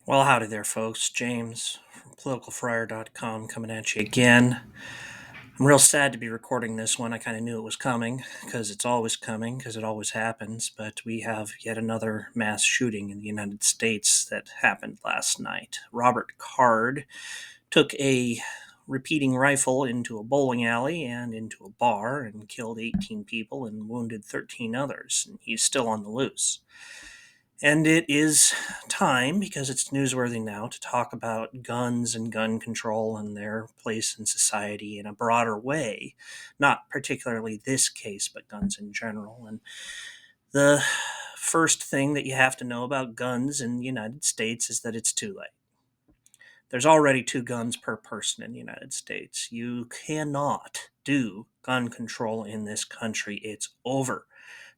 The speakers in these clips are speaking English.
Well, howdy there, folks. James from politicalfriar.com coming at you again. I'm real sad to be recording this one. I kind of knew it was coming because it's always coming because it always happens. But we have yet another mass shooting in the United States that happened last night. Robert Card took a repeating rifle into a bowling alley and into a bar and killed 18 people and wounded 13 others. And he's still on the loose. And it is time, because it's newsworthy now, to talk about guns and gun control and their place in society in a broader way. Not particularly this case, but guns in general. And the first thing that you have to know about guns in the United States is that it's too late. There's already two guns per person in the United States. You cannot do gun control in this country. It's over.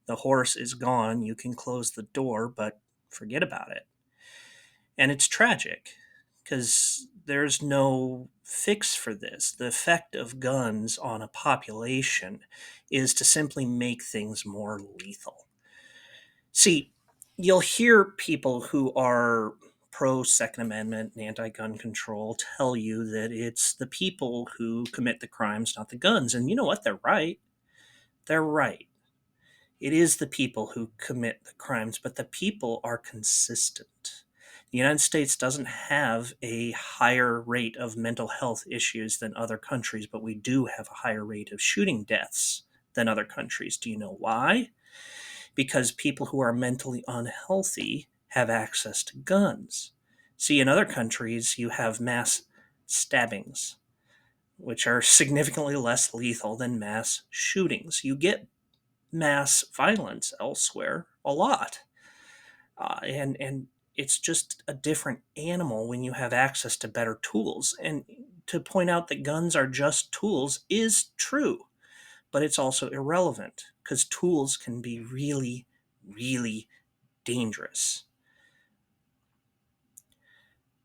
The horse is gone. You can close the door, but forget about it. And it's tragic because there's no fix for this. The effect of guns on a population is to simply make things more lethal. See, you'll hear people who are pro Second Amendment and anti gun control tell you that it's the people who commit the crimes, not the guns. And you know what? They're right. They're right. It is the people who commit the crimes, but the people are consistent. The United States doesn't have a higher rate of mental health issues than other countries, but we do have a higher rate of shooting deaths than other countries. Do you know why? Because people who are mentally unhealthy have access to guns. See, in other countries, you have mass stabbings, which are significantly less lethal than mass shootings. You get mass violence elsewhere a lot. And it's just a different animal when you have access to better tools. And to point out that guns are just tools is true, but it's also irrelevant because tools can be really, really dangerous.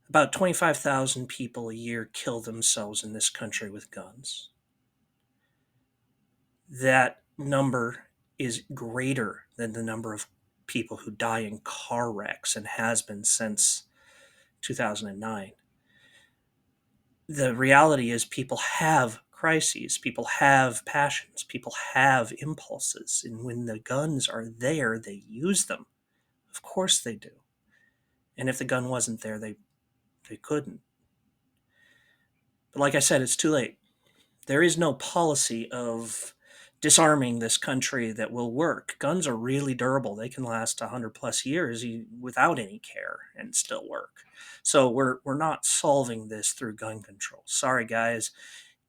About 25,000 people a year kill themselves in this country with guns. That number is greater than the number of people who die in car wrecks and has been since 2009. The reality is people have crises, people have passions, people have impulses, and when the guns are there, they use them. Of course they do. And if the gun wasn't there, they couldn't. But like I said, it's too late. There is no policy of disarming this country that will work. Guns are really durable. They can last 100 plus years without any care and still work. So we're not solving this through gun control. Sorry guys,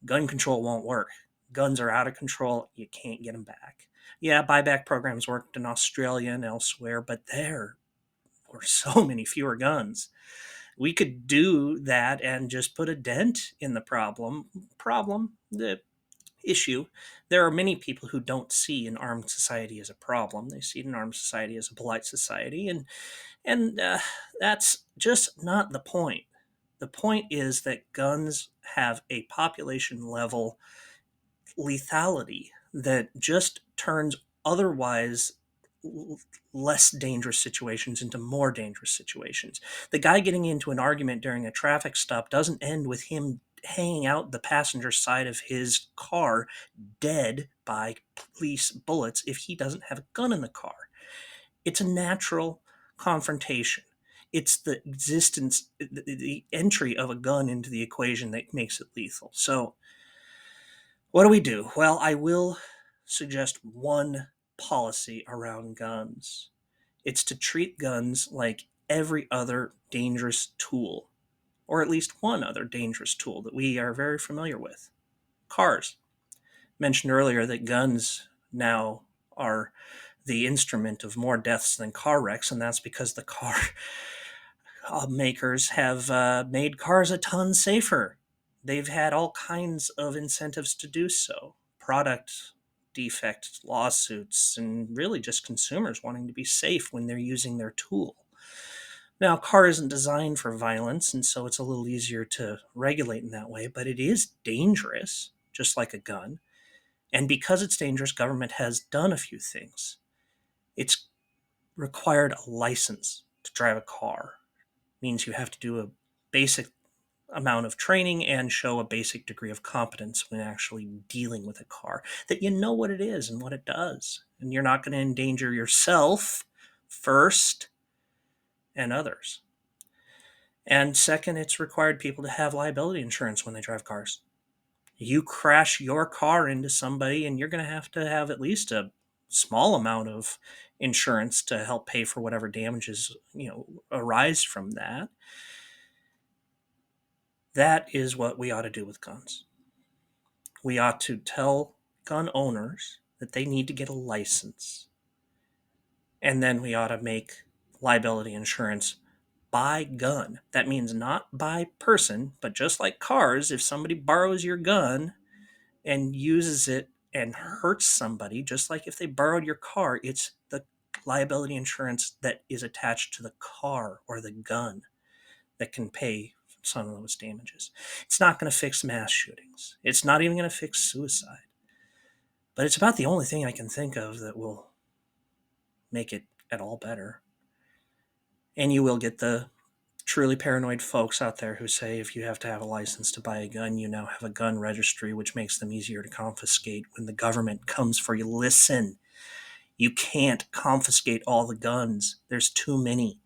gun control won't work. Guns are out of control. You can't get them back. Yeah, buyback programs worked in Australia and elsewhere, but there were so many fewer guns. We could do that and just put a dent in the the issue. There are many people who don't see an armed society as a problem. They see an armed society as a polite society, and that's just not the point. The point is that guns have a population level lethality that just turns otherwise less dangerous situations into more dangerous situations. The guy getting into an argument during a traffic stop doesn't end with him hanging out the passenger side of his car dead by police bullets if he doesn't have a gun in the car. It's a natural confrontation. It's the existence, the entry of a gun into the equation that makes it lethal. So, what do we do? Well, I will suggest one policy around guns. It's to treat guns like every other dangerous tool, or at least one other dangerous tool that we are very familiar with. Cars. Mentioned earlier that guns now are the instrument of more deaths than car wrecks, and that's because the car makers have made cars a ton safer. They've had all kinds of incentives to do so. Product defect lawsuits, and really just consumers wanting to be safe when they're using their tool. Now, a car isn't designed for violence, and so it's a little easier to regulate in that way, but it is dangerous, just like a gun. And because it's dangerous, government has done a few things. It's required a license to drive a car. means you have to do a basic amount of training and show a basic degree of competence when actually dealing with a car, that you know what it is and what it does, and you're not going to endanger yourself first and others. And second, it's required people to have liability insurance when they drive cars. You crash your car into somebody, and you're going to have at least a small amount of insurance to help pay for whatever damages arise from that. That is what we ought to do with guns. We ought to tell gun owners that they need to get a license, and then we ought to make liability insurance by gun. That means not by person, but just like cars, if somebody borrows your gun and uses it and hurts somebody, just like if they borrowed your car, it's the liability insurance that is attached to the car or the gun that can pay some of those damages. It's not going to fix mass shootings. It's not even going to fix suicide. But it's about the only thing I can think of that will make it at all better. And you will get the truly paranoid folks out there who say if you have to have a license to buy a gun, you now have a gun registry, which makes them easier to confiscate when the government comes for you. Listen, you can't confiscate all the guns. There's too many.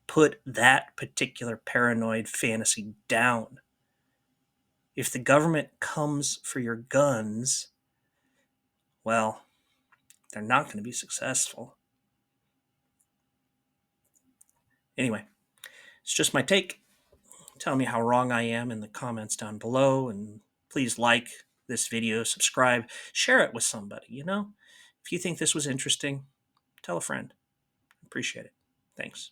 Put that particular paranoid fantasy down. If the government comes for your guns, well, they're not going to be successful. Anyway, it's just my take. Tell me how wrong I am in the comments down below, and please like this video, subscribe, share it with somebody, If you think this was interesting, tell a friend. Appreciate it. Thanks.